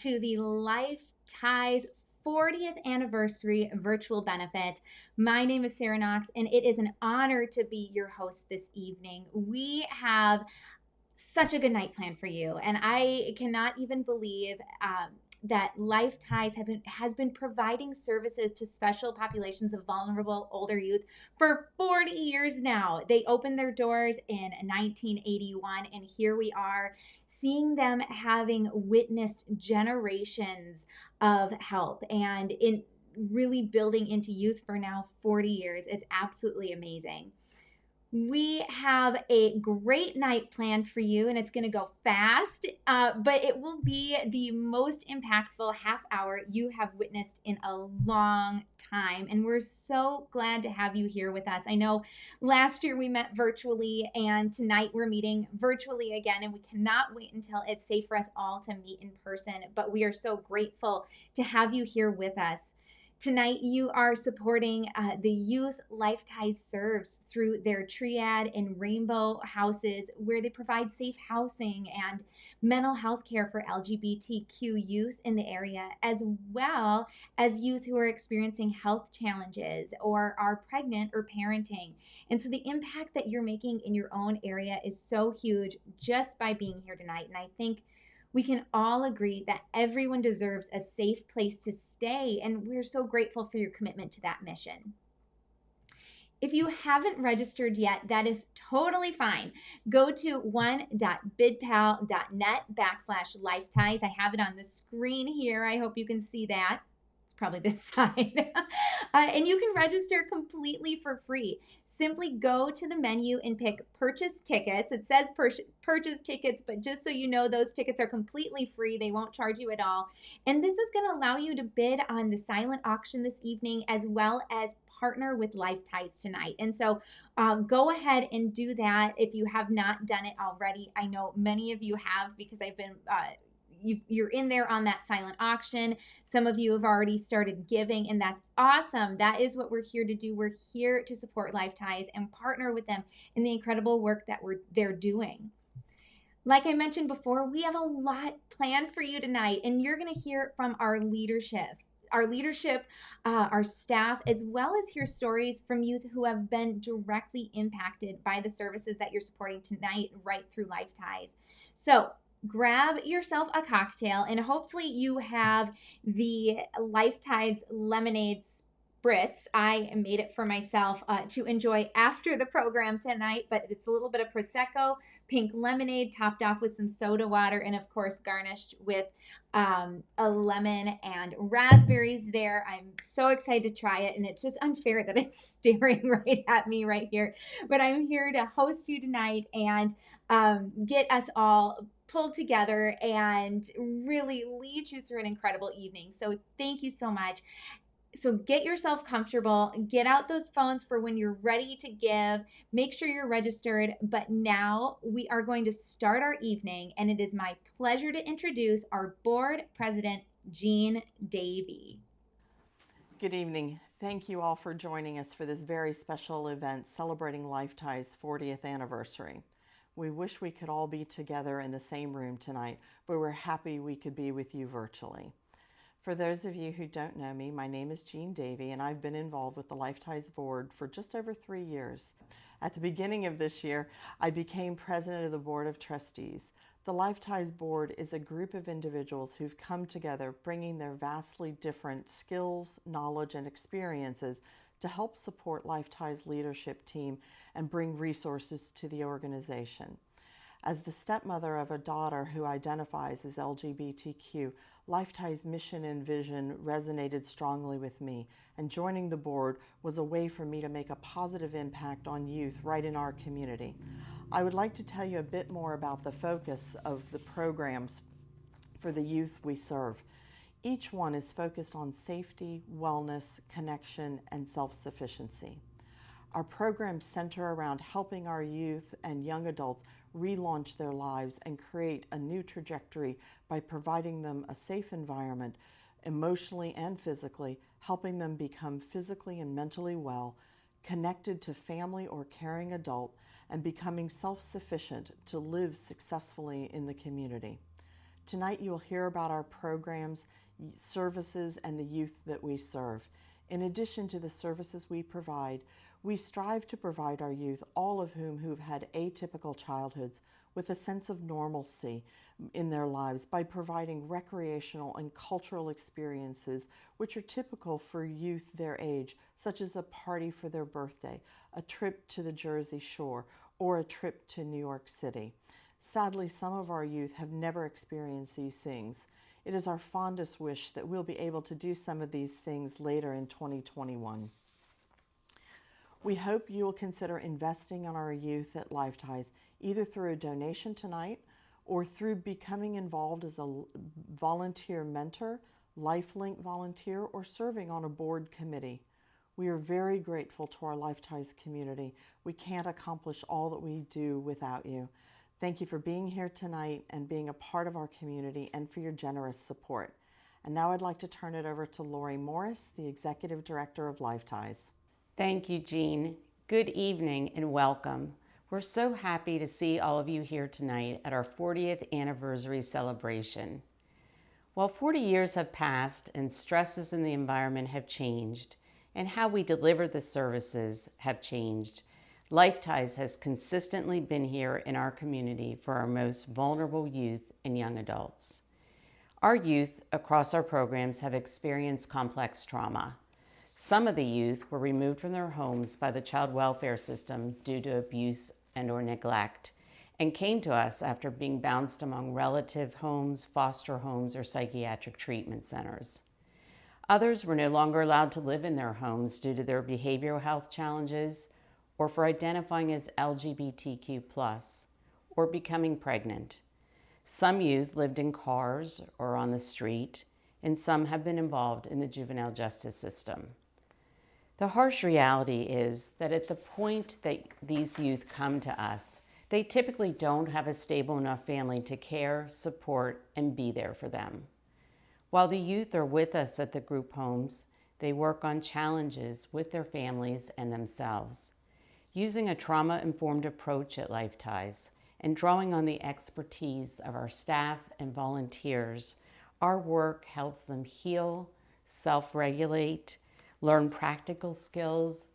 to the LifeTies 40th anniversary virtual benefit. My name is Sarah Knox, and it is an honor to be your host this evening. We have such a good night plan for you, and I cannot even believe that has been providing services to special populations of vulnerable older youth for 40 years now. They opened their doors in 1981, and here we are seeing them having witnessed generations of help and in really building into youth for now 40 years. It's absolutely amazing. We have a great night planned for you, and it's going to go fast, but it will be the most impactful half hour you have witnessed in a long time. And we're so glad to have you here with us. I know last year we met virtually, and tonight we're meeting virtually again, and we cannot wait until it's safe for us all to meet in person. But we are so grateful to have you here with us. Tonight, you are supporting the youth LifeTies serves through their Triad and Rainbow houses, where they provide safe housing and mental health care for LGBTQ youth in the area, as well as youth who are experiencing health challenges or are pregnant or parenting. And so the impact that you're making in your own area is so huge just by being here tonight. And I think we can all agree that everyone deserves a safe place to stay, and we're so grateful for your commitment to that mission. If you haven't registered yet, that is totally fine. Go to one.bidpal.net/lifeties. I have it on the screen here. I hope you can see that. It's probably this side. And you can register completely for free. Simply go to the menu and pick purchase tickets. It says purchase tickets, but just so you know, those tickets are completely free. They won't charge you at all. And this is going to allow you to bid on the silent auction this evening, as well as partner with LifeTies tonight. And so go ahead and do that if you have not done it already. I know many of you have, because I've been you're in there on that silent auction. Some of you have already started giving, and that's awesome. That is what we're here to do. We're here to support LifeTies and partner with them in the incredible work that they're doing. Like I mentioned before, we have a lot planned for you tonight, and you're going to hear from our leadership, our staff, as well as hear stories from youth who have been directly impacted by the services that you're supporting tonight right through LifeTies. So grab yourself a cocktail, and hopefully you have the LifeTies lemonade spritz. I made it for myself to enjoy after the program tonight, but it's a little bit of Prosecco, pink lemonade, topped off with some soda water, and of course garnished with a lemon and raspberries there. I'm so excited to try it, and it's just unfair that it's staring right at me right here. But I'm here to host you tonight and get us all pulled together and really lead you through an incredible evening. So thank you so much. So get yourself comfortable, get out those phones for when you're ready to give, make sure you're registered. But now we are going to start our evening, and it is my pleasure to introduce our board president, Jean Davey. Good evening. Thank you all for joining us for this very special event celebrating LifeTies 40th anniversary. We wish we could all be together in the same room tonight, but we're happy we could be with you virtually. For those of you who don't know me, my name is Jean Davey, and I've been involved with the LifeTies board for just over 3 years. At the beginning of this year, I became president of the board of trustees. The LifeTies board is a group of individuals who've come together, bringing their vastly different skills, knowledge, and experiences to help support LifeTies leadership team and bring resources to the organization. As the stepmother of a daughter who identifies as LGBTQ, LifeTies' mission and vision resonated strongly with me, and joining the board was a way for me to make a positive impact on youth right in our community. I would like to tell you a bit more about the focus of the programs for the youth we serve. Each one is focused on safety, wellness, connection, and self-sufficiency. Our programs center around helping our youth and young adults relaunch their lives and create a new trajectory by providing them a safe environment, emotionally and physically, helping them become physically and mentally well, connected to family or caring adult, and becoming self-sufficient to live successfully in the community. Tonight you will hear about our programs, services, and the youth that we serve. In addition to the services we provide, we strive to provide our youth, all of whom who've had atypical childhoods, with a sense of normalcy in their lives by providing recreational and cultural experiences which are typical for youth their age, such as a party for their birthday, a trip to the Jersey Shore, or a trip to New York City. Sadly, some of our youth have never experienced these things. It is our fondest wish that we'll be able to do some of these things later in 2021. We hope you will consider investing in our youth at LifeTies, either through a donation tonight or through becoming involved as a volunteer mentor, LifeLink volunteer, or serving on a board committee. We are very grateful to our LifeTies community. We can't accomplish all that we do without you. Thank you for being here tonight and being a part of our community and for your generous support. And now I'd like to turn it over to Lori Morris, the Executive Director of LifeTies. Thank you, Jean. Good evening and welcome. We're so happy to see all of you here tonight at our 40th anniversary celebration. While 40 years have passed and stresses in the environment have changed and how we deliver the services have changed, LifeTies has consistently been here in our community for our most vulnerable youth and young adults. Our youth across our programs have experienced complex trauma. Some of the youth were removed from their homes by the child welfare system due to abuse and/or neglect, and came to us after being bounced among relative homes, foster homes, or psychiatric treatment centers. Others were no longer allowed to live in their homes due to their behavioral health challenges or for identifying as LGBTQ+, or becoming pregnant. Some youth lived in cars or on the street, and some have been involved in the juvenile justice system. The harsh reality is that at the point that these youth come to us, they typically don't have a stable enough family to care, support, and be there for them. While the youth are with us at the group homes, they work on challenges with their families and themselves. Using a trauma-informed approach at LifeTies and drawing on the expertise of our staff and volunteers, our work helps them heal, self-regulate, learn practical skills,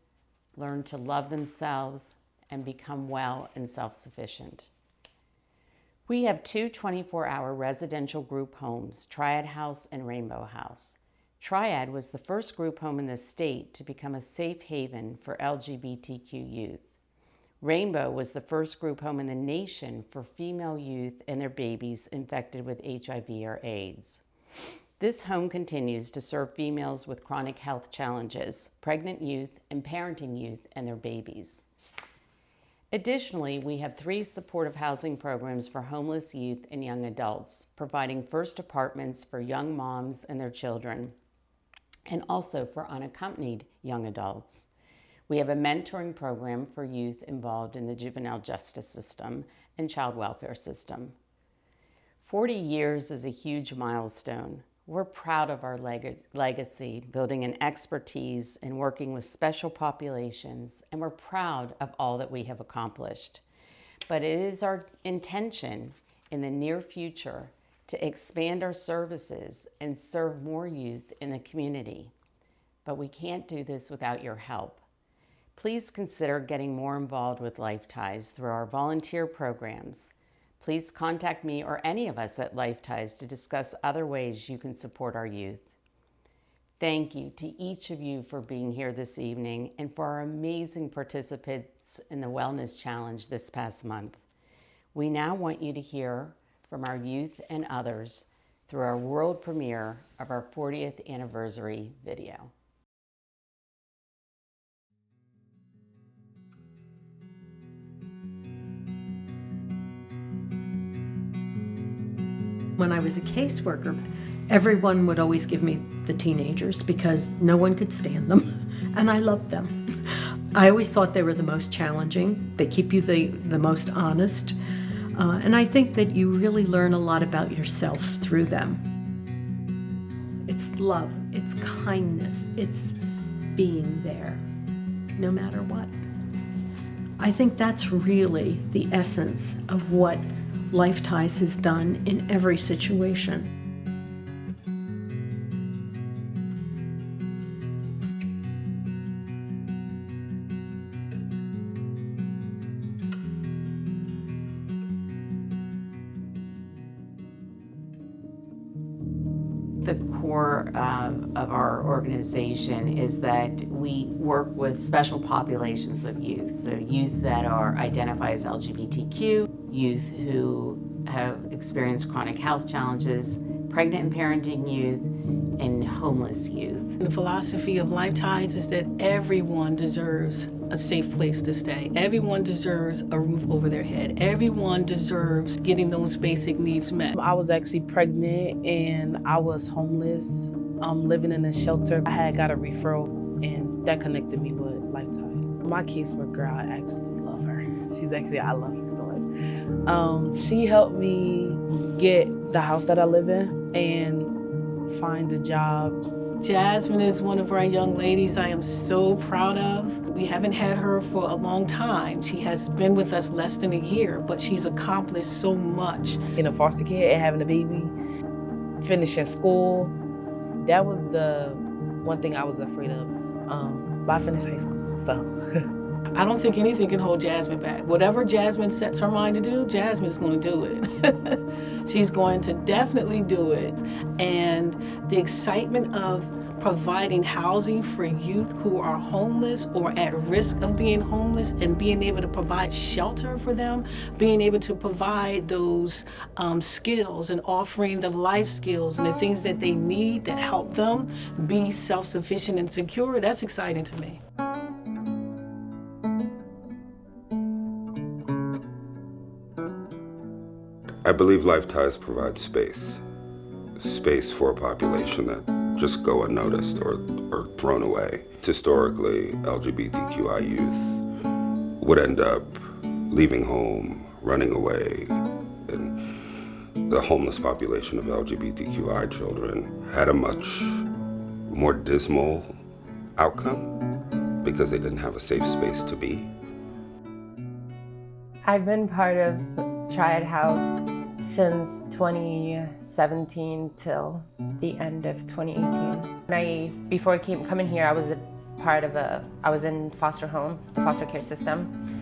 learn to love themselves, and become well and self-sufficient. We have two 24-hour residential group homes, Triad House and Rainbow House. Triad was the first group home in the state to become a safe haven for LGBTQ youth. Rainbow was the first group home in the nation for female youth and their babies infected with HIV or AIDS. This home continues to serve females with chronic health challenges, pregnant youth, and parenting youth and their babies. Additionally, we have 3 supportive housing programs for homeless youth and young adults, providing first apartments for young moms and their children, and also for unaccompanied young adults. We have a mentoring program for youth involved in the juvenile justice system and child welfare system. 40 years is a huge milestone. We're proud of our legacy, building an expertise in working with special populations, and we're proud of all that we have accomplished. But it is our intention in the near future to expand our services and serve more youth in the community. But we can't do this without your help. Please consider getting more involved with LifeTies through our volunteer programs. Please contact me or any of us at LifeTies to discuss other ways you can support our youth. Thank you to each of you for being here this evening and for our amazing participants in the Wellness Challenge this past month. We now want you to hear from our youth and others through our world premiere of our 40th anniversary video. When I was a caseworker, everyone would always give me the teenagers because no one could stand them, and I loved them. I always thought they were the most challenging. They keep you the most honest, and I think that you really learn a lot about yourself through them. It's love, it's kindness, it's being there, no matter what. I think that's really the essence of what LifeTies has done in every situation. The core of our organization is that we work with special populations of youth. So youth that are identified as LGBTQ, youth who have experienced chronic health challenges, pregnant and parenting youth, and homeless youth. The philosophy of LifeTies is that everyone deserves a safe place to stay. Everyone deserves a roof over their head. Everyone deserves getting those basic needs met. I was actually pregnant and I was homeless, living in a shelter. I had got a referral and that connected me with LifeTies. My caseworker, I actually love her. I love her so much. She helped me get the house that I live in and find a job. Jasmine is one of our young ladies I am so proud of. We haven't had her for a long time. She has been with us less than a year, but she's accomplished so much. In a foster care and having a baby, finishing school, that was the one thing I was afraid of. But I finished high school, so. I don't think anything can hold Jasmine back. Whatever Jasmine sets her mind to do, Jasmine's going to do it. She's going to definitely do it. And the excitement of providing housing for youth who are homeless or at risk of being homeless and being able to provide shelter for them, being able to provide those skills and offering the life skills and the things that they need to help them be self-sufficient and secure, that's exciting to me. I believe LifeTies provides space for a population that just go unnoticed or thrown away. Historically, LGBTQI youth would end up leaving home, running away, and the homeless population of LGBTQI children had a much more dismal outcome because they didn't have a safe space to be. I've been part of Triad House since 2017 till the end of 2018. Before coming here, I was in foster care system,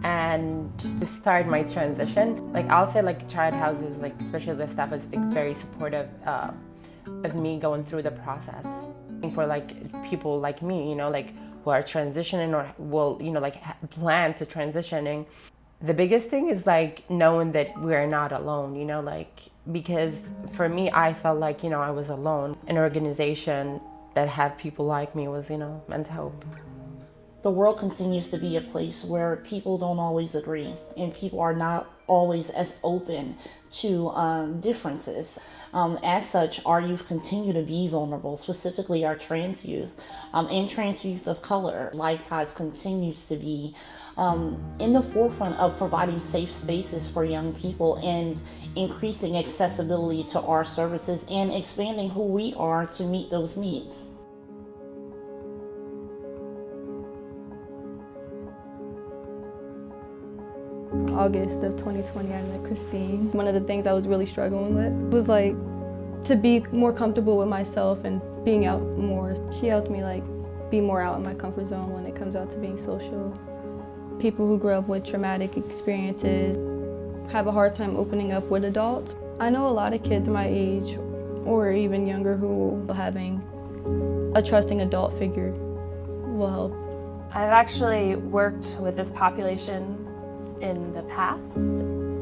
and to start my transition, I'll say Triad House is especially the staff is very supportive of me going through the process. For people like me, who are transitioning or will, plan to transitioning. The biggest thing is knowing that we're not alone, because for me, I felt I was alone. An organization that had people like me was, meant to help. The world continues to be a place where people don't always agree and people are not always as open to differences. As such, our youth continue to be vulnerable, specifically our trans youth and trans youth of color. LifeTies continues to be in the forefront of providing safe spaces for young people and increasing accessibility to our services and expanding who we are to meet those needs. August of 2020, I met Christine. One of the things I was really struggling with was to be more comfortable with myself and being out more. She helped me be more out in my comfort zone when it comes out to being social. People who grew up with traumatic experiences have a hard time opening up with adults. I know a lot of kids my age or even younger who having a trusting adult figure will help. I've actually worked with this population in the past,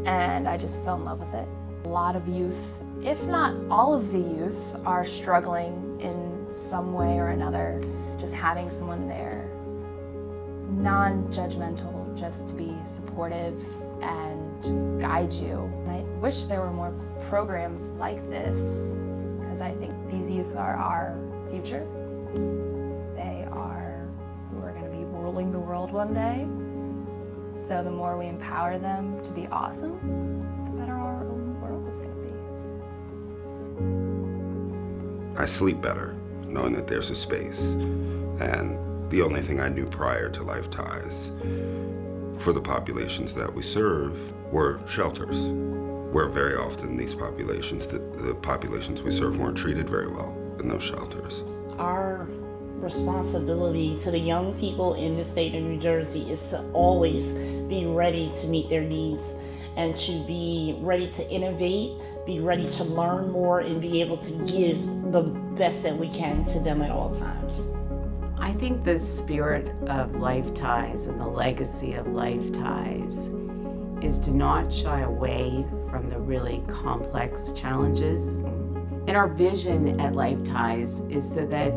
and I just fell in love with it. A lot of youth, if not all of the youth, are struggling in some way or another. Just having someone there, non-judgmental, just to be supportive and guide you. And I wish there were more programs like this, because I think these youth are our future. They are who are going to be ruling the world one day. So the more we empower them to be awesome, the better our own world is going to be. I sleep better knowing that there's a space. And the only thing I knew prior to LifeTies for the populations that we serve were shelters. where very often these populations, the populations we serve, weren't treated very well in those shelters. Our responsibility to the young people in the state of New Jersey is to always be ready to meet their needs and to be ready to innovate, be ready to learn more, and be able to give the best that we can to them at all times. I think the spirit of LifeTies and the legacy of LifeTies is to not shy away from the really complex challenges. And our vision at LifeTies is so that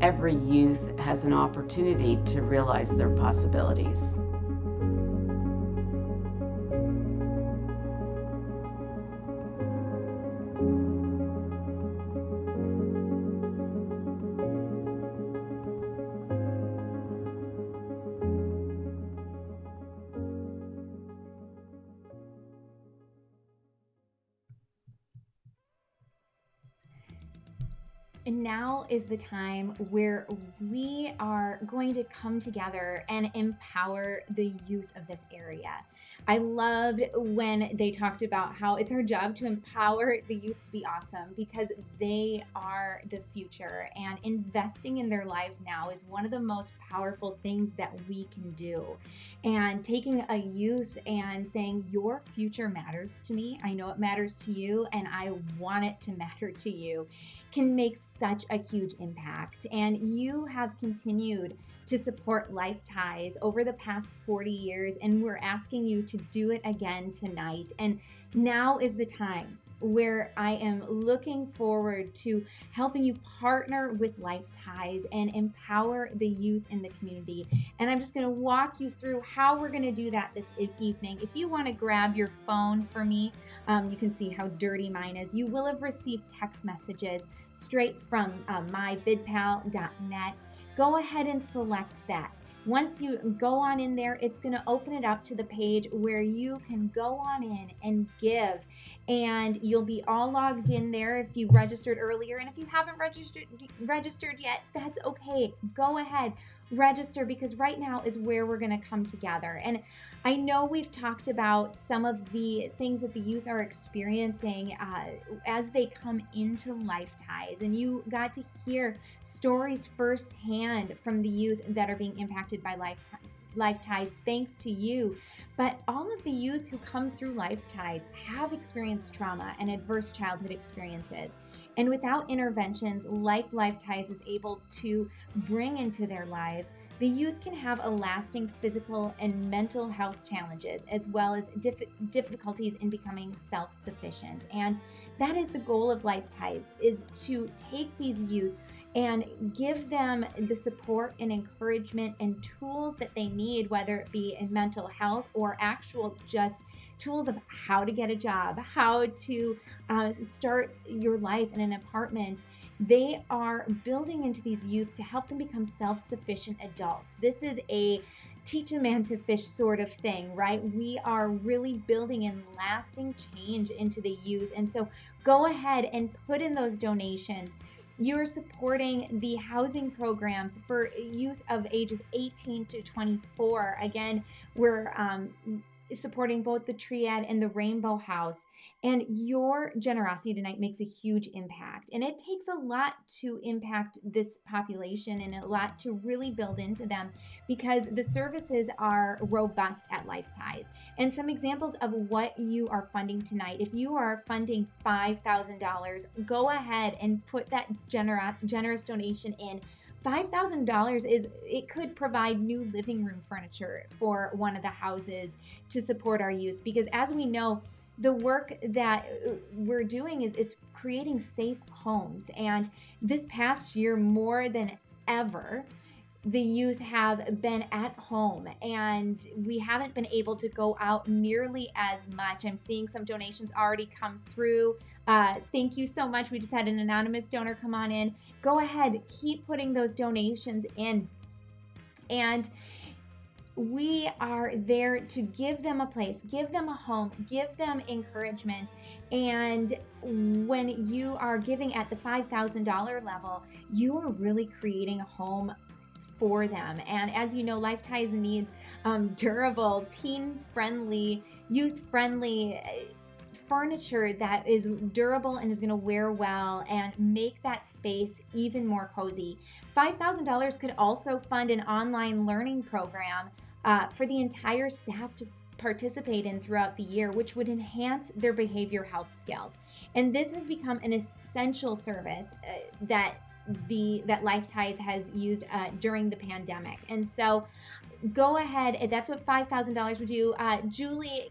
every youth has an opportunity to realize their possibilities. And now is the time where we are going to come together and empower the youth of this area. I loved when they talked about how it's our job to empower the youth to be awesome because they are the future, and investing in their lives now is one of the most powerful things that we can do. And taking a youth and saying, your future matters to me, I know it matters to you, and I want it to matter to you, can make such a huge impact. And you have continued to support LifeTies over the past 40 years, and we're asking you to do it again tonight. And now is the time where I am looking forward to helping you partner with LifeTies and empower the youth in the community. And I'm just going to walk you through how we're going to do that this evening. If you want to grab your phone for me, you can see how dirty mine is. You will have received text messages straight from mybidpal.net. Go ahead and select that. Once you go on in there, it's going to open it up to the page where you can go on in and give, and you'll be all logged in there if you registered earlier. And if you haven't registered yet, that's okay. Go ahead, register, because right now is where we're going to come together. And I know we've talked about some of the things that the youth are experiencing as they come into LifeTies, and you got to hear stories firsthand from the youth that are being impacted by LifeTies, thanks to you. But all of the youth who come through LifeTies have experienced trauma and adverse childhood experiences. And without interventions like LifeTies is able to bring into their lives, the youth can have a lasting physical and mental health challenges, as well as difficulties in becoming self-sufficient. And that is the goal of LifeTies, is to take these youth and give them the support and encouragement and tools that they need, whether it be in mental health or actual just tools of how to get a job, how to start your life in an apartment. They are building into these youth to help them become self-sufficient adults. This is a teach a man to fish sort of thing, right? We are really building in lasting change into the youth. And so go ahead and put in those donations. You're supporting the housing programs for youth of ages 18 to 24. Again, we're supporting both the Triad and the Rainbow House. And your generosity tonight makes a huge impact. And it takes a lot to impact this population and a lot to really build into them, because the services are robust at LifeTies. And some examples of what you are funding tonight: if you are funding $5,000, go ahead and put that generous donation in. $5,000 it could provide new living room furniture for one of the houses to support our youth, because as we know, the work that we're doing is it's creating safe homes. And this past year, more than ever, the youth have been at home and we haven't been able to go out nearly as much. I'm seeing some donations already come through. Thank you so much. We just had an anonymous donor come on in. Go ahead, keep putting those donations in. And we are there to give them a place, give them a home, give them encouragement. And when you are giving at the $5,000 level, you are really creating a home for them. And as you know, LifeTies needs durable, teen-friendly, youth-friendly furniture that is durable and is going to wear well and make that space even more cozy. $5,000 could also fund an online learning program for the entire staff to participate in throughout the year, which would enhance their behavior health skills. And this has become an essential service that LifeTies has used during the pandemic. And so go ahead, that's what $5,000 would do. Julie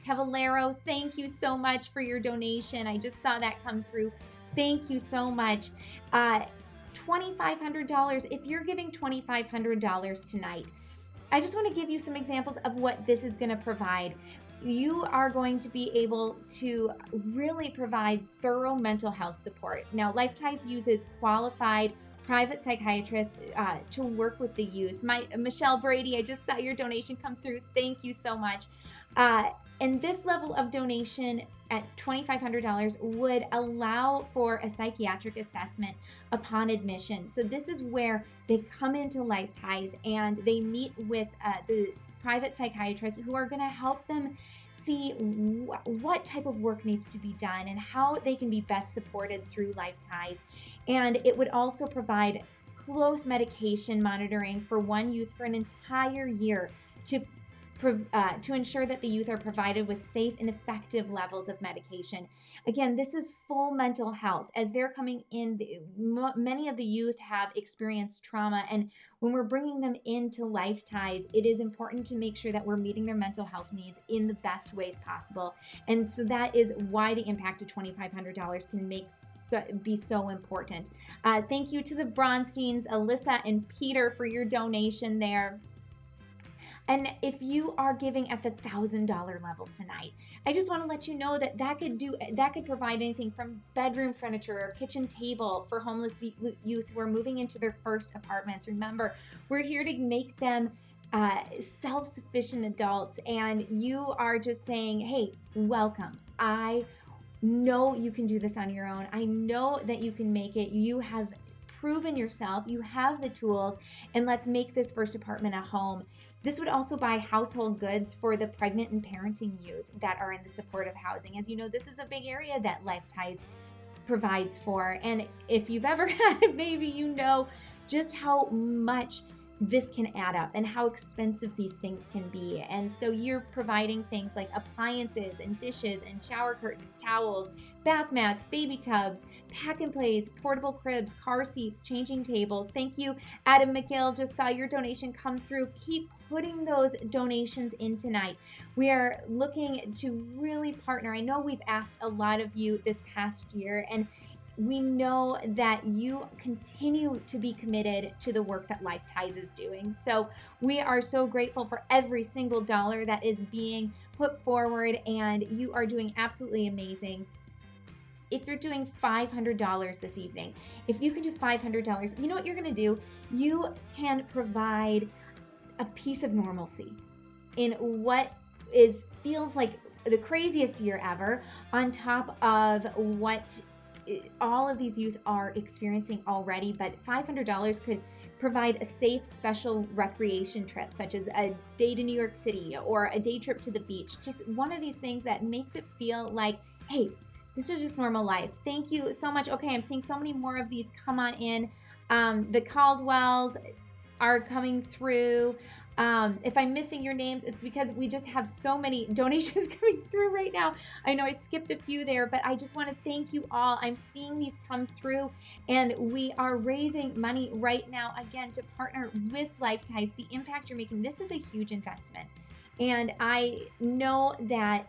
Cavallero, thank you so much for your donation. I just saw that come through. Thank you so much. $2,500, if you're giving $2,500 tonight, I just want to give you some examples of what this is going to provide. You are going to be able to really provide thorough mental health support. Now, LifeTies uses qualified private psychiatrists to work with the youth. Michelle Brady, I just saw your donation come through. Thank you so much. And this level of donation at $2,500 would allow for a psychiatric assessment upon admission. So this is where they come into LifeTies and they meet with the private psychiatrists who are going to help them see what type of work needs to be done and how they can be best supported through LifeTies. And it would also provide close medication monitoring for one youth for an entire year to ensure that the youth are provided with safe and effective levels of medication. Again, this is full mental health. As they're coming in, many of the youth have experienced trauma, and when we're bringing them into LifeTies, it is important to make sure that we're meeting their mental health needs in the best ways possible. And so that is why the impact of $2,500 can be so important. Thank you to the Bronsteins, Alyssa and Peter, for your donation there. And if you are giving at the $1,000 level tonight, I just want to let you know that could provide anything from bedroom furniture or kitchen table for homeless youth who are moving into their first apartments. Remember, we're here to make them self-sufficient adults, and you are just saying, hey, welcome. I know you can do this on your own. I know that you can make it. You have proven yourself. You have the tools, and let's make this first apartment a home. This would also buy household goods for the pregnant and parenting youth that are in the supportive housing. As you know, this is a big area that LifeTies provides for. And if you've ever had a baby, you know just how much this can add up and how expensive these things can be. And so you're providing things like appliances and dishes and shower curtains, towels, bath mats, baby tubs, pack and plays, portable cribs, car seats, changing tables. Thank you, Adam McGill. Just saw your donation come through. Keep putting those donations in tonight. We are looking to really partner. I know we've asked a lot of you this past year, and we know that you continue to be committed to the work that LifeTies is doing. So we are so grateful for every single dollar that is being put forward, and you are doing absolutely amazing. If you're doing $500 this evening, if you can do $500, you know what you're going to do? You can provide a piece of normalcy in what feels like the craziest year ever, on top of what all of these youth are experiencing already. But $500 could provide a safe, special recreation trip, such as a day to New York City or a day trip to the beach. Just one of these things that makes it feel like, hey, this is just normal life. Thank you so much. Okay, I'm seeing so many more of these come on in. The Caldwells are coming through. If I'm missing your names, it's because we just have so many donations coming through right now. I know I skipped a few there, but I just want to thank you all. I'm seeing these come through, and we are raising money right now, again, to partner with LifeTies. The impact you're making, this is a huge investment. And I know that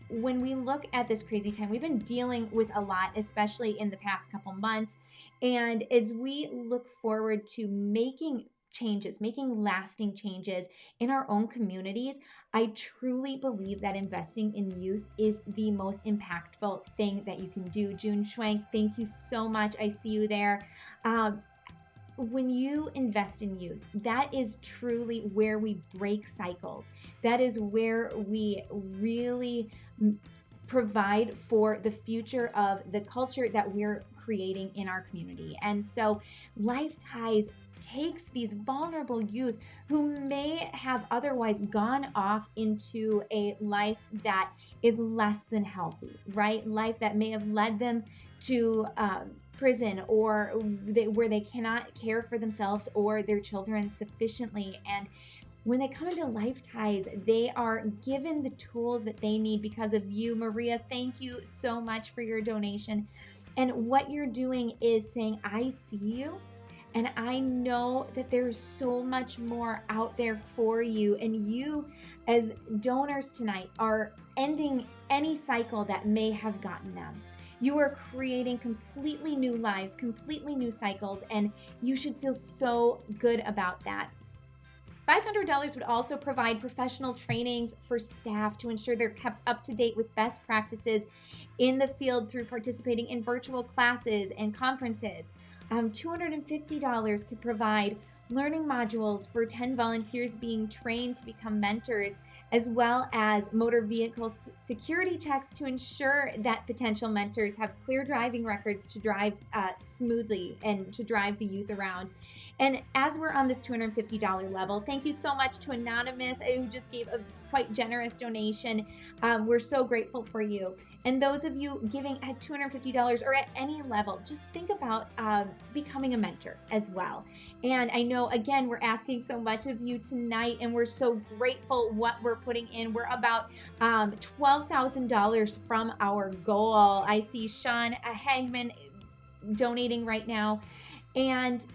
when we look at this crazy time, we've been dealing with a lot, especially in the past couple months. And as we look forward to making lasting changes in our own communities, I truly believe that investing in youth is the most impactful thing that you can do. June Schwenk, thank you so much. I see you there. When you invest in youth, that is truly where we break cycles. That is where we really provide for the future of the culture that we're creating in our community. And so LifeTies takes these vulnerable youth who may have otherwise gone off into a life that is less than healthy, right? Life that may have led them to prison, or where they cannot care for themselves or their children sufficiently. And when they come into LifeTies, they are given the tools that they need because of you. Maria, thank you so much for your donation. And what you're doing is saying, I see you, and I know that there's so much more out there for you. And you, as donors tonight, are ending any cycle that may have gotten them. You are creating completely new lives, completely new cycles, and you should feel so good about that. $500 would also provide professional trainings for staff to ensure they're kept up to date with best practices in the field through participating in virtual classes and conferences. $250 could provide learning modules for 10 volunteers being trained to become mentors, as well as motor vehicle security checks to ensure that potential mentors have clear driving records to drive smoothly and to drive the youth around. And as we're on this $250 level, thank you so much to Anonymous, who just gave a quite generous donation. We're so grateful for you. And those of you giving at $250 or at any level, just think about becoming a mentor as well. And I know, again, we're asking so much of you tonight, and we're so grateful what we're putting in. We're about $12,000 from our goal. I see Sean Hagman donating right now. And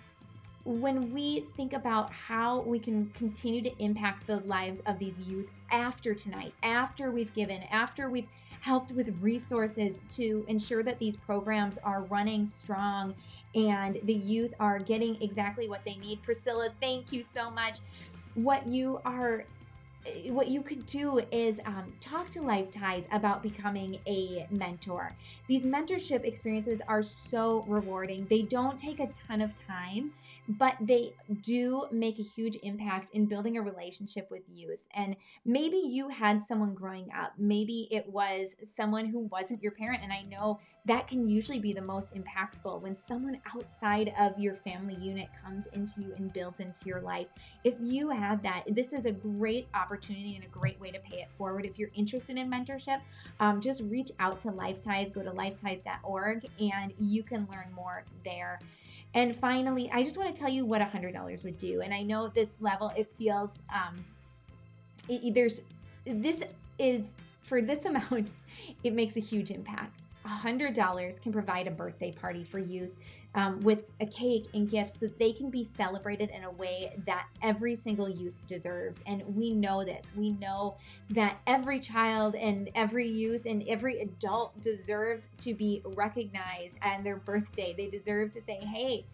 when we think about how we can continue to impact the lives of these youth after tonight, after we've given, after we've helped with resources to ensure that these programs are running strong and the youth are getting exactly what they need. Priscilla, thank you so much. What you could do is talk to LifeTies about becoming a mentor. These mentorship experiences are so rewarding. They don't take a ton of time, but they do make a huge impact in building a relationship with youth. And maybe you had someone growing up. Maybe it was someone who wasn't your parent. And I know that can usually be the most impactful when someone outside of your family unit comes into you and builds into your life. If you had that, this is a great opportunity and a great way to pay it forward. If you're interested in mentorship, just reach out to LifeTies. Go to lifeties.org and you can learn more there. And finally, I just want to tell you what $100 would do. And I know at this level, it feels, for this amount, it makes a huge impact. $100 can provide a birthday party for youth with a cake and gifts so they can be celebrated in a way that every single youth deserves. And we know this. We know that every child and every youth and every adult deserves to be recognized on their birthday. They deserve to say, hey,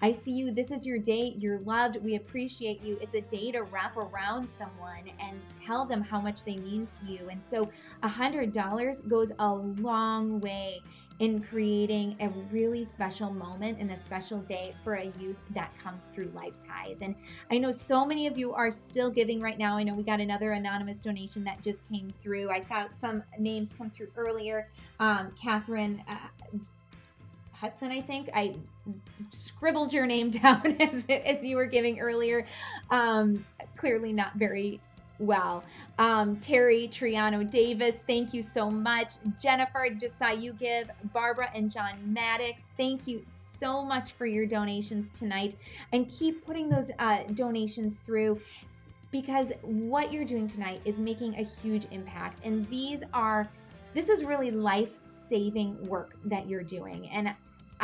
I see you. This is your day. You're loved. We appreciate you. It's a day to wrap around someone and tell them how much they mean to you. And so $100 goes a long way in creating a really special moment and a special day for a youth that comes through LifeTies. And I know so many of you are still giving right now. I know we got another anonymous donation that just came through. I saw some names come through earlier. Catherine Hudson, I think. I scribbled your name down as you were giving earlier. Clearly not very well. Terry Triano Davis, thank you so much. Jennifer, just saw you give. Barbara and John Maddox, thank you so much for your donations tonight. And keep putting those donations through, because what you're doing tonight is making a huge impact. And this is really life-saving work that you're doing. And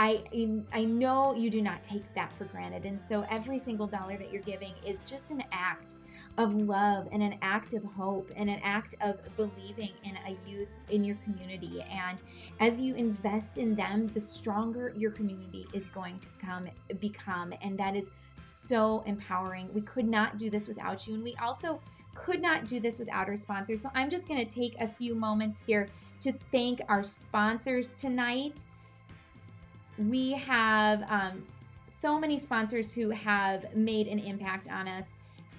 I know you do not take that for granted. And so every single dollar that you're giving is just an act of love and an act of hope and an act of believing in a youth in your community. And as you invest in them, the stronger your community is going to become. And that is so empowering. We could not do this without you. And we also could not do this without our sponsors. So I'm just going to take a few moments here to thank our sponsors tonight. We have so many sponsors who have made an impact on us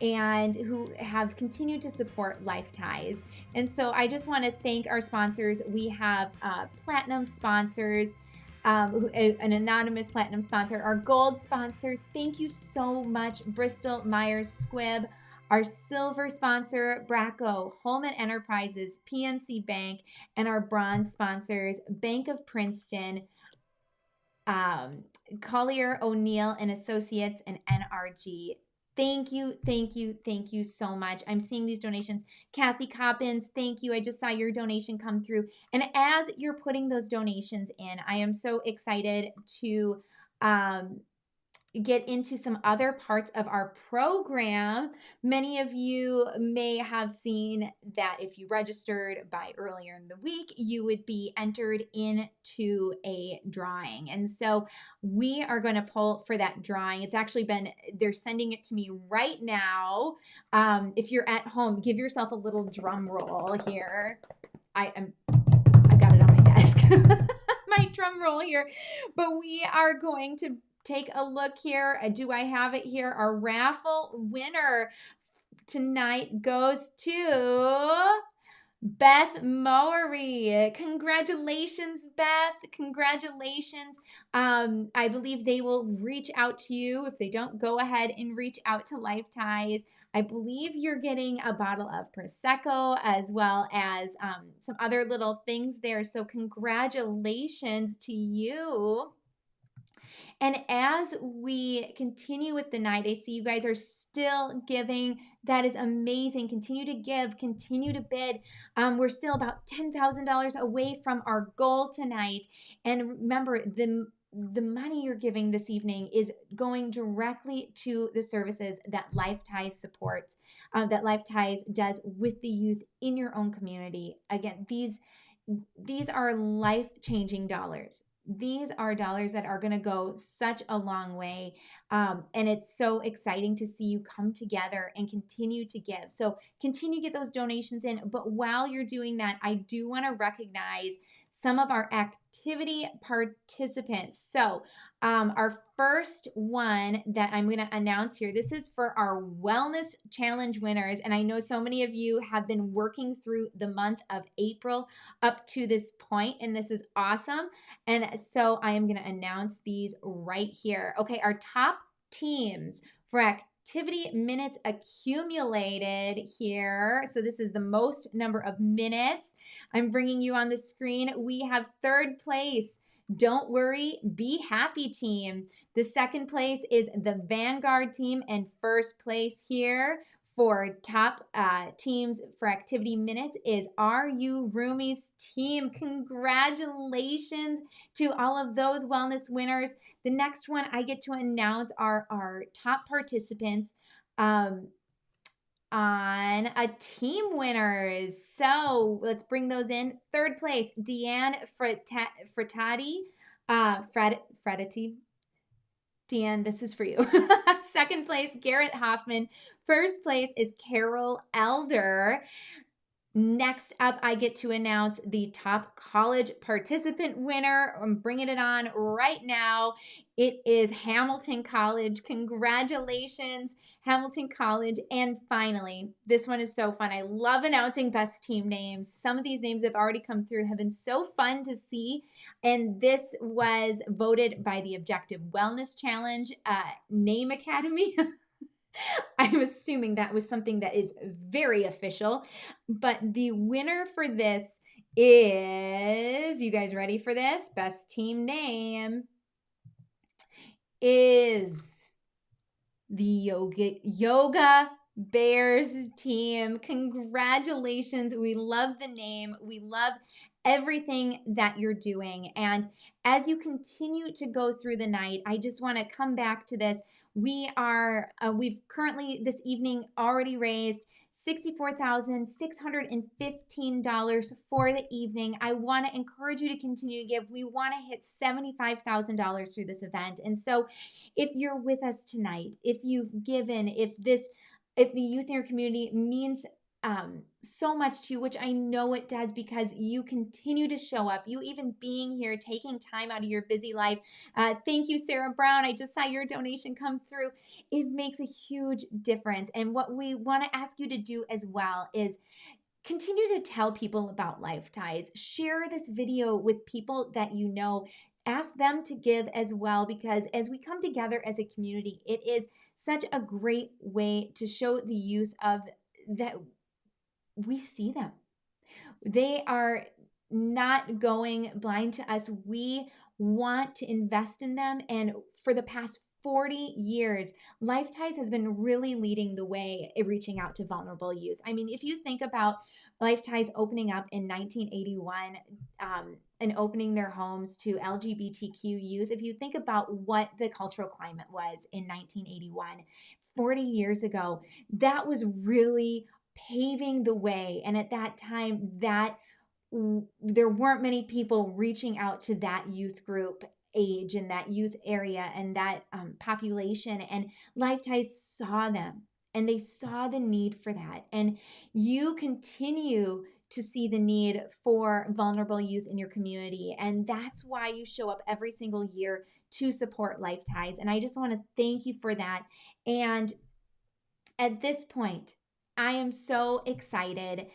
and who have continued to support LifeTies. And so I just want to thank our sponsors. We have platinum sponsors, an anonymous platinum sponsor, our gold sponsor. Thank you so much, Bristol Myers Squibb. Our silver sponsor, Bracco, Holman Enterprises, PNC Bank, and our bronze sponsors, Bank of Princeton, Collier O'Neill and Associates, and NRG. Thank you, thank you, thank you so much. I'm seeing these donations. Kathy Coppins, thank you. I just saw your donation come through. And as you're putting those donations in, I am so excited to get into some other parts of our program. Many of you may have seen that if you registered by earlier in the week, you would be entered into a drawing. And so we are going to pull for that drawing. It's actually been, they're sending it to me right now. If you're at home, give yourself a little drum roll here. I got it on my desk. My drum roll here. But we are going to take a look here. Do I have it here? Our raffle winner tonight goes to Beth Mowery. Congratulations, Beth. Congratulations. I believe they will reach out to you. If they don't, go ahead and reach out to LifeTies. I believe you're getting a bottle of Prosecco as well as some other little things there. So congratulations to you. And as we continue with the night, I see you guys are still giving. That is amazing. Continue to give, continue to bid. We're still about $10,000 away from our goal tonight. And remember, the money you're giving this evening is going directly to the services that LifeTies supports, that LifeTies does with the youth in your own community. Again, these are life-changing dollars. These are dollars that are going to go such a long way. And it's so exciting to see you come together and continue to give. So continue to get those donations in. But while you're doing that, I do want to recognize some of our activity participants. So our first one that I'm going to announce here, this is for our Wellness Challenge winners. And I know so many of you have been working through the month of April up to this point, and this is awesome. And so I am going to announce these right here. Okay, our top teams for activity minutes accumulated here. So this is the most number of minutes. I'm bringing you on the screen. We have third place, Don't Worry, Be Happy team. The second place is the Vanguard team, and first place here for top teams for activity minutes is Are You Roomies team. Congratulations to all of those wellness winners. The next one I get to announce are our top participants on a team winners. So let's bring those in. Third place, Deanne Frittati. Frittati. Deanne, this is for you. Second place, Garrett Hoffman. First place is Carol Elder. Next up, I get to announce the top college participant winner. I'm bringing it on right now. It is Hamilton College. Congratulations, Hamilton College. And finally, this one is so fun. I love announcing best team names. Some of these names have already come through, have been so fun to see. And this was voted by the Objective Wellness Challenge Name Academy. I'm assuming that was something that is very official. But the winner for this is, you guys ready for this? Best team name is the Yoga Bears team. Congratulations. We love the name. We love everything that you're doing. And as you continue to go through the night, I just want to come back to this. We've currently this evening already raised $64,615 for the evening. I want to encourage you to continue to give. We want to hit $75,000 through this event. And so if you're with us tonight, if you've given, if the youth in your community means so much to you, which I know it does because you continue to show up, you even being here, taking time out of your busy life. Thank you, Sarah Brown. I just saw your donation come through. It makes a huge difference. And what we want to ask you to do as well is continue to tell people about LifeTies. Share this video with people that you know. ask them to give as well, because as we come together as a community, it is such a great way to show the youth of that we see them. They are not going blind to us. We want to invest in them. And for the past 40 years, LifeTies has been really leading the way in reaching out to vulnerable youth. I mean, if you think about LifeTies opening up in 1981 and opening their homes to LGBTQ youth, if you think about what the cultural climate was in 1981, 40 years ago, that was really paving the way. And at that time, there weren't many people reaching out to that youth group age and that youth area and that population. And LifeTies saw them and they saw the need for that. And you continue to see the need for vulnerable youth in your community. And that's why you show up every single year to support LifeTies. And I just want to thank you for that. And at this point, I am so excited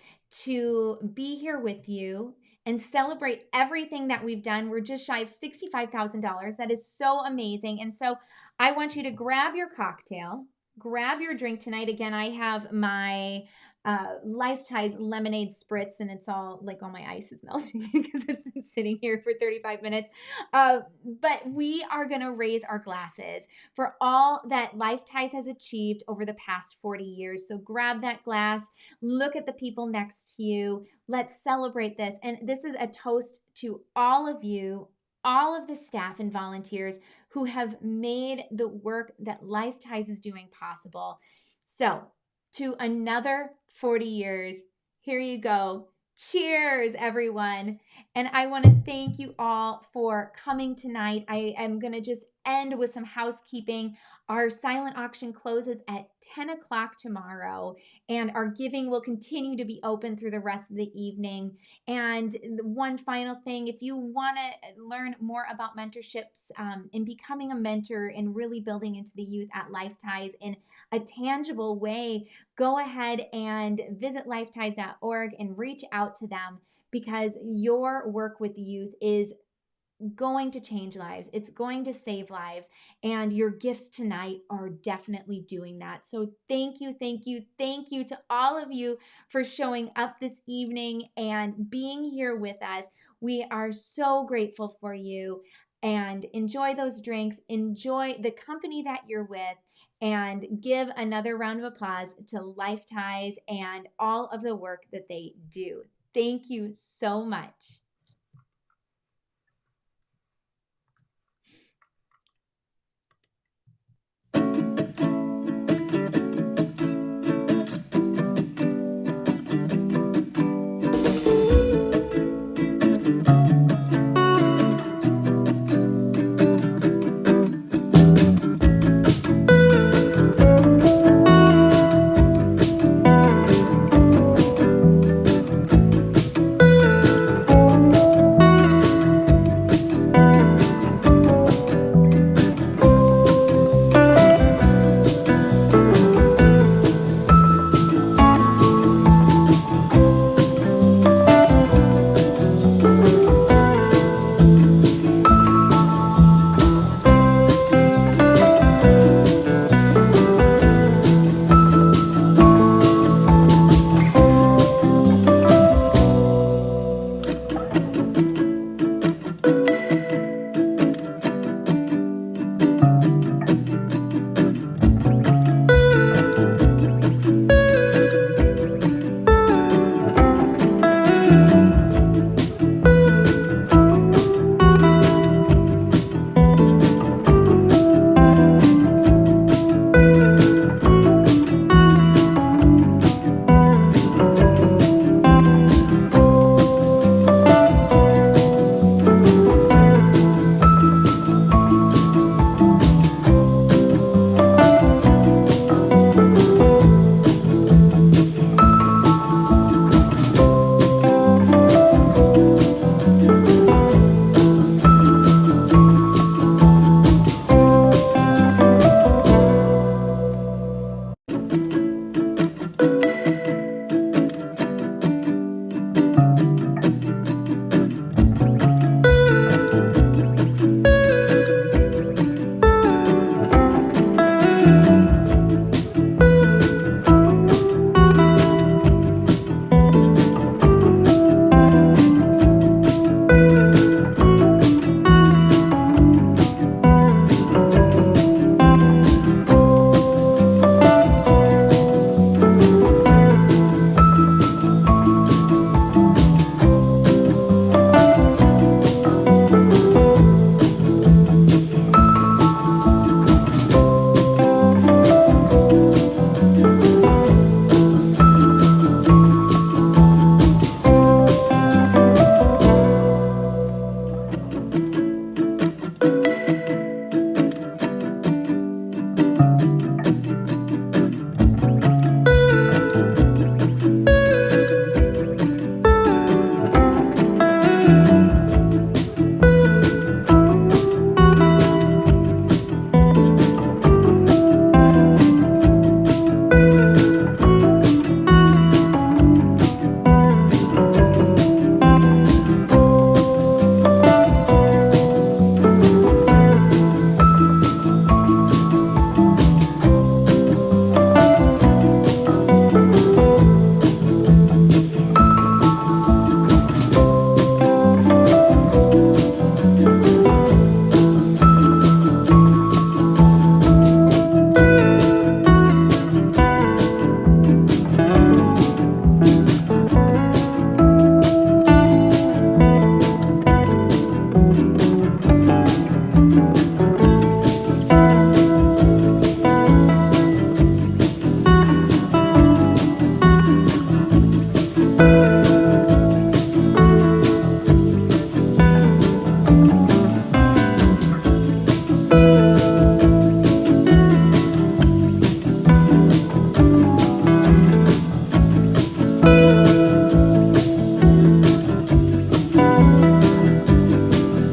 to be here with you and celebrate everything that we've done. We're just shy of $65,000. That is so amazing. And so I want you to grab your cocktail, grab your drink tonight. Again, I have my LifeTies lemonade spritz, and it's all like all my ice is melting because it's been sitting here for 35 minutes. But we are going to raise our glasses for all that LifeTies has achieved over the past 40 years. So grab that glass, look at the people next to you. Let's celebrate this. And this is a toast to all of you, all of the staff and volunteers who have made the work that LifeTies is doing possible. So to another 40 years, here you go. Cheers, everyone. And I want to thank you all for coming tonight. I am going to just end with some housekeeping. Our silent auction closes at 10 o'clock tomorrow, and our giving will continue to be open through the rest of the evening. And one final thing, if you want to learn more about mentorships and becoming a mentor and really building into the youth at LifeTies in a tangible way, go ahead and visit lifeties.org and reach out to them, because your work with the youth is going to change lives. It's going to save lives. And your gifts tonight are definitely doing that. So thank you, thank you, thank you to all of you for showing up this evening and being here with us. We are so grateful for you. And enjoy those drinks. Enjoy the company that you're with. And give another round of applause to LifeTies and all of the work that they do. Thank you so much.